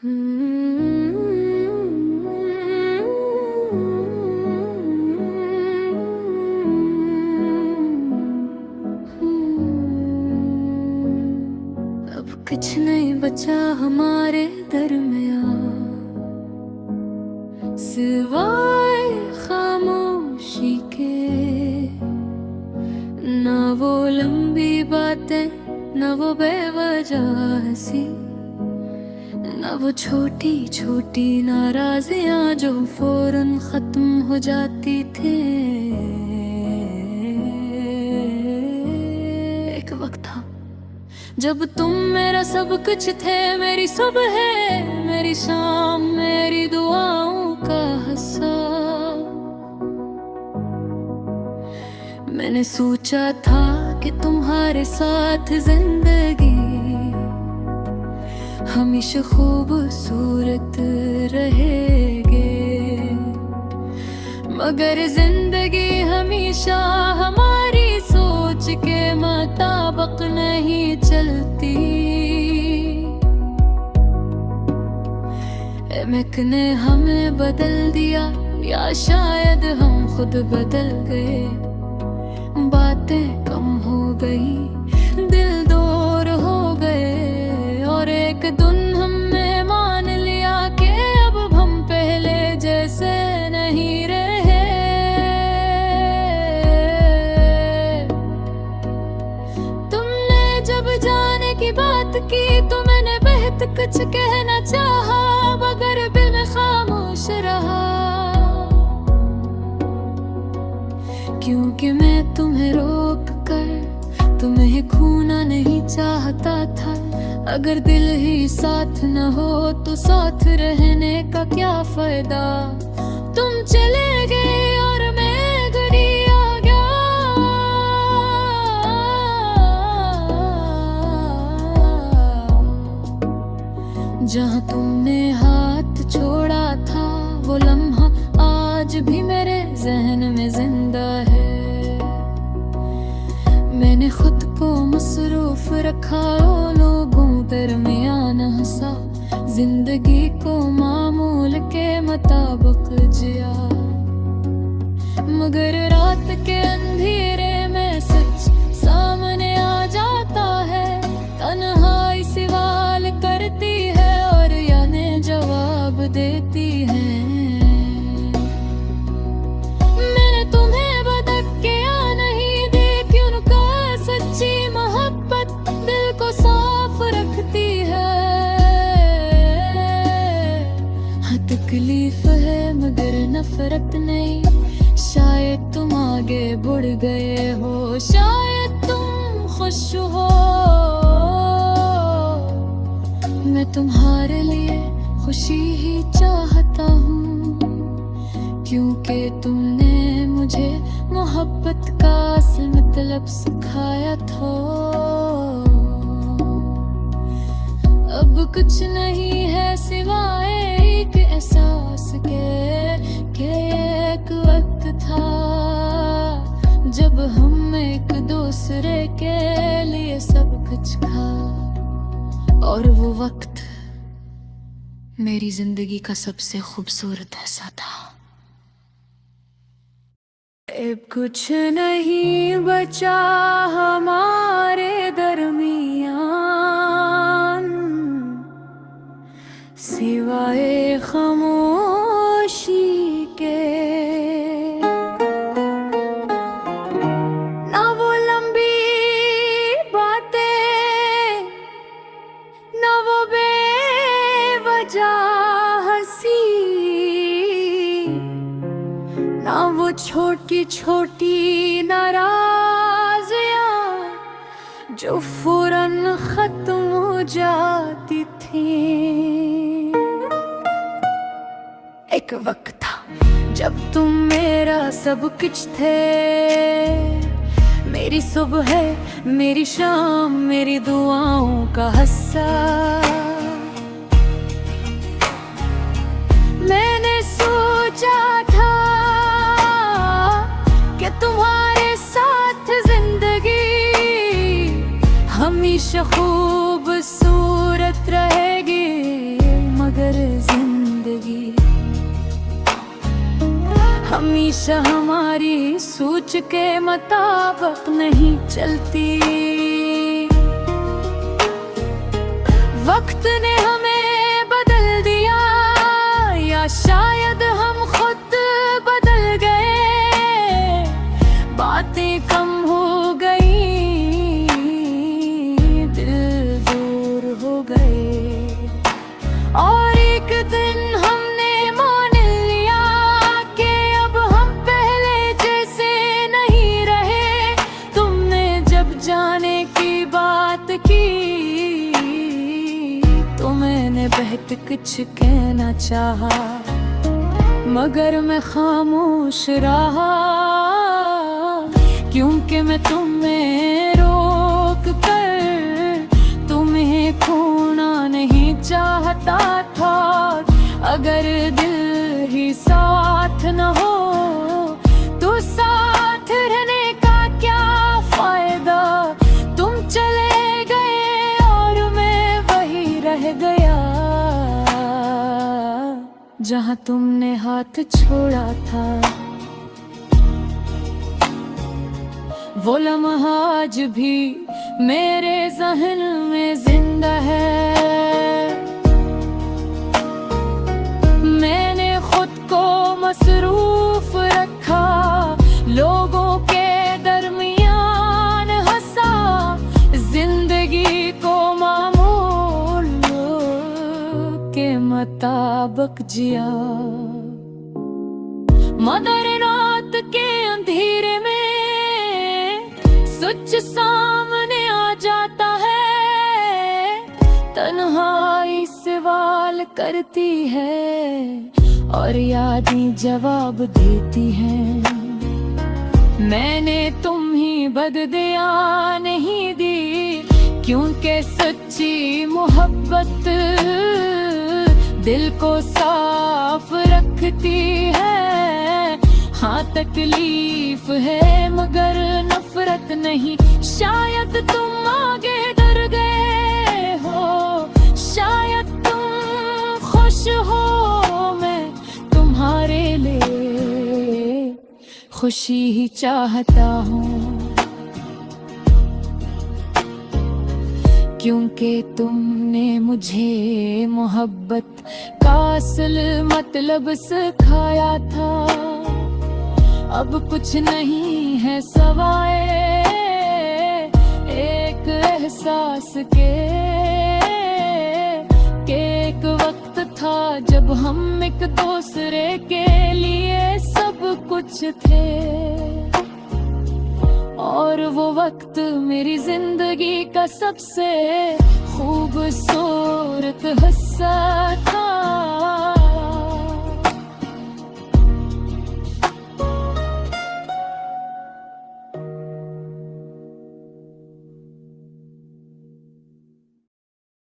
अब कुछ नहीं बचा हमारे दरमियां सिवाय खामोशी के। ना वो लंबी बातें, ना वो बेवजह हंसी, ना वो छोटी छोटी नाराजियां जो फौरन खत्म हो जाती थी। एक वक्त था जब तुम मेरा सब कुछ थे, मेरी सुबह है, मेरी शाम, मेरी दुआओं का हिस्सा। मैंने सोचा था कि तुम्हारे साथ जिंदगी हमेशा खूबसूरत रहेगे, मगर जिंदगी हमेशा हमारी सोच के मुताबिक नहीं चलती। एमेक ने हमें बदल दिया या शायद हम खुद बदल गए। बातें कम हो गई, दिल दूर हो गए, और एक दिन हमने मान लिया कि अब हम पहले जैसे नहीं रहे। तुमने जब जाने की बात की तो मैंने बेहद कुछ कहना चाहा, मगर दिल में खामोश रहा, क्योंकि मैं तुम्हें रोक कर तुम्हें खोना नहीं चाहता था। अगर दिल ही साथ न हो तो साथ रहने का क्या फायदा। तुम चले गए और मैं घरी आ गया, जहाँ तुमने हाथ छोड़ा था वो लम्हा आज भी मेरे जहन में जिंदा है। मैंने खुद को मसरूफ रखा, लोगों दरमियान हंसा, जिंदगी को मामूल के मुताबिक जिया, मगर रात के अंधेरे में सच सामने आ जाता है। तन्हाई सवाल करती है और यादें जवाब देती है। तकलीफ है मगर नफरत नहीं, शायद तुम आगे बढ़ गए हो, शायद तुम खुश हो। मैं तुम्हारे लिए खुशी ही चाहता हूँ, क्योंकि तुमने मुझे मोहब्बत का असल मतलब सिखाया था। अब कुछ नहीं है सिवाय एक एहसास के एक वक्त था जब हम एक दूसरे के लिए सब कुछ था, और वो वक्त मेरी जिंदगी का सबसे खूबसूरत हिस्सा था। अब कुछ नहीं बचा हमारे दरमियान सिवाय खामोशी के। ना वो लंबी बातें, ना वो बेवजह हंसी, ना वो छोटी छोटी नाराजियां जो फौरन खत्म हो जाती थी। एक वक्त था जब तुम मेरा सब कुछ थे, मेरी सुबह, मेरी शाम, मेरी दुआओं का हिस्सा। मैंने सोचा था कि तुम्हारे साथ जिंदगी हमेशा खूबसूरत रहेगी, मगर हमेशा हमारी सोच के मुताबिक नहीं चलती। वक्त ने हमें बदल दिया या शायद हम खुद बदल गए। बातें कम हो गई, दिल दूर हो गए। और एक दिन हमने मान लिया कि अब हम पहले जैसे नहीं रहे। तुमने जब जाने की बात की तो मैंने बहत कुछ कहना चाहा, मगर मैं खामोश रहा। क्योंकि मैं तुम्हें रोक कर तुम्हें खोना नहीं चाहता था। अगर दिल ही साथ न हो तो साथ रहने का क्या फायदा। तुम चले गए और मैं वही रह गया जहाँ तुमने हाथ छोड़ा था। वो लम्हा आज भी मेरे ज़हन में जिंदा है। मैंने खुद को मसरूफ रखा, लोगों के दरमियान हंसा, जिंदगी को मामूल के मुताबिक जिया। मदर रात के अंधेरे में सच सामने आ जाता है। तन्हाई सवाल करती है और यादें जवाब देती हैं। मैंने तुम ही बददिया नहीं दी, क्योंकि सच्ची मोहब्बत दिल को साफ रखती है। हाँ तकलीफ है मगर नफरत नहीं। शायद तुम आगे डर गए हो, शायद तुम खुश हो। मैं तुम्हारे लिए खुशी ही चाहता हूँ, क्योंकि तुमने मुझे मोहब्बत का असल मतलब सिखाया था। अब कुछ नहीं है सवाए एक एहसास के एक वक्त था जब हम एक दूसरे के लिए सब कुछ थे। और वो वक्त मेरी जिंदगी का सबसे खूबसूरत हिस्सा था।